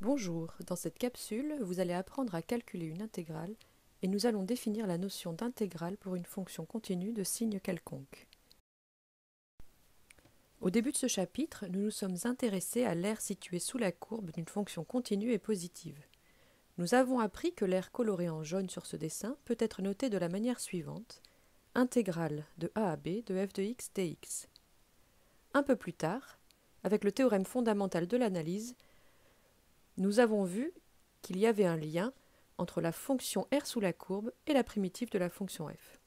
Bonjour, dans cette capsule, vous allez apprendre à calculer une intégrale et nous allons définir la notion d'intégrale pour une fonction continue de signe quelconque. Au début de ce chapitre, nous nous sommes intéressés à l'aire située sous la courbe d'une fonction continue et positive. Nous avons appris que l'aire colorée en jaune sur ce dessin peut être notée de la manière suivante, intégrale de a à b de f de x dx. Un peu plus tard, avec le théorème fondamental de l'analyse, nous avons vu qu'il y avait un lien entre la fonction r sous la courbe et la primitive de la fonction f.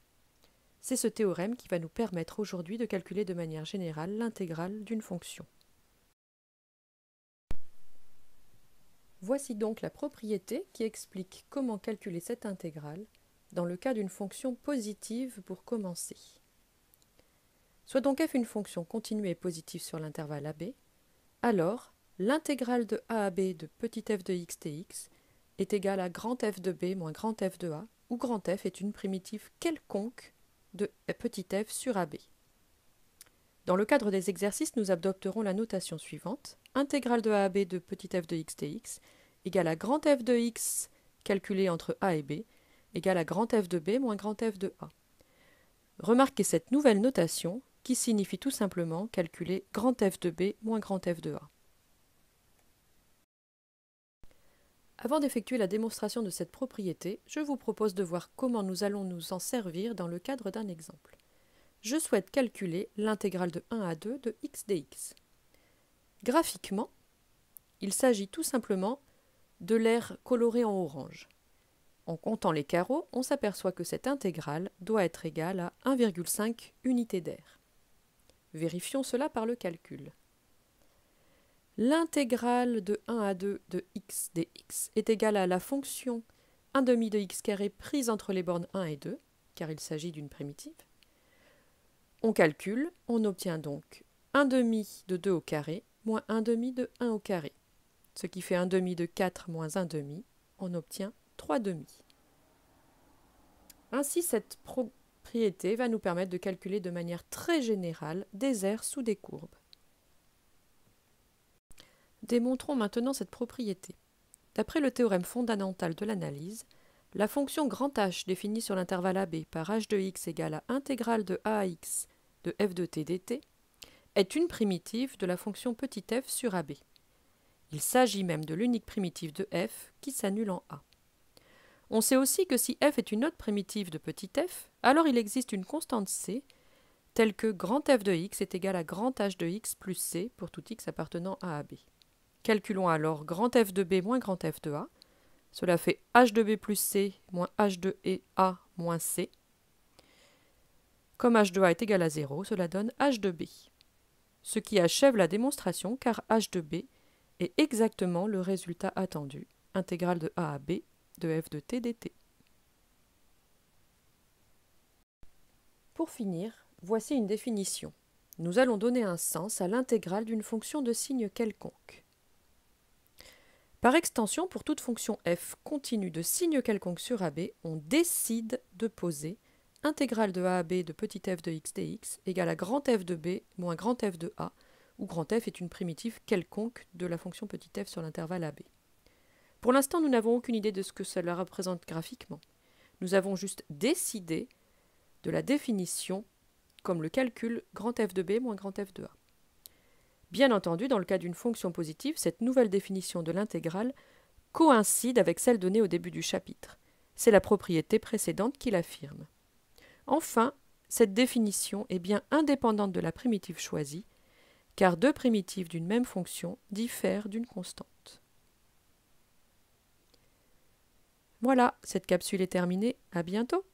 C'est ce théorème qui va nous permettre aujourd'hui de calculer de manière générale l'intégrale d'une fonction. Voici donc la propriété qui explique comment calculer cette intégrale dans le cas d'une fonction positive pour commencer. Soit donc f une fonction continue et positive sur l'intervalle ab, alors l'intégrale de a à b de petit f de x dx est égale à grand f de b moins grand f de a, où grand f est une primitive quelconque de petit f sur ab. Dans le cadre des exercices, nous adopterons la notation suivante. Intégrale de a à b de petit f de x dx égale à grand f de x calculé entre a et b égale à grand f de b moins grand f de a. Remarquez cette nouvelle notation qui signifie tout simplement calculer grand f de b moins grand f de a. Avant d'effectuer la démonstration de cette propriété, je vous propose de voir comment nous allons nous en servir dans le cadre d'un exemple. Je souhaite calculer l'intégrale de 1 à 2 de x dx. Graphiquement, il s'agit tout simplement de l'aire colorée en orange. En comptant les carreaux, on s'aperçoit que cette intégrale doit être égale à 1,5 unités d'aire. Vérifions cela par le calcul. L'intégrale de 1 à 2 de x dx est égale à la fonction 1 demi de x carré prise entre les bornes 1 et 2, car il s'agit d'une primitive. On calcule, on obtient donc 1 demi de 2 au carré moins 1 demi de 1 au carré, ce qui fait 1 demi de 4 moins 1 demi, on obtient 3 demi. Ainsi, cette propriété va nous permettre de calculer de manière très générale des aires sous des courbes. Démontrons maintenant cette propriété. D'après le théorème fondamental de l'analyse, la fonction grand H définie sur l'intervalle AB par h de x égale à intégrale de a à x de f de t dt est une primitive de la fonction petit f sur AB. Il s'agit même de l'unique primitive de f qui s'annule en a. On sait aussi que si f est une autre primitive de petit f, alors il existe une constante c telle que grand f de x est égal à grand h de x plus c pour tout x appartenant à AB. Calculons alors grand f de b moins grand f de a. Cela fait h de b plus c moins h de a moins c. Comme h de a est égal à 0, cela donne h de b. Ce qui achève la démonstration car h de b est exactement le résultat attendu, intégrale de a à b de f de t dt. Pour finir, voici une définition. Nous allons donner un sens à l'intégrale d'une fonction de signe quelconque. Par extension, pour toute fonction f continue de signe quelconque sur AB, on décide de poser intégrale de a à b de petit f de x dx égale à grand f de b moins grand f de a, où grand f est une primitive quelconque de la fonction petit f sur l'intervalle AB. Pour l'instant, nous n'avons aucune idée de ce que cela représente graphiquement. Nous avons juste décidé de la définition comme le calcul grand f de b moins grand f de a. Bien entendu, dans le cas d'une fonction positive, cette nouvelle définition de l'intégrale coïncide avec celle donnée au début du chapitre. C'est la propriété précédente qui l'affirme. Enfin, cette définition est bien indépendante de la primitive choisie, car deux primitives d'une même fonction diffèrent d'une constante. Voilà, cette capsule est terminée. À bientôt!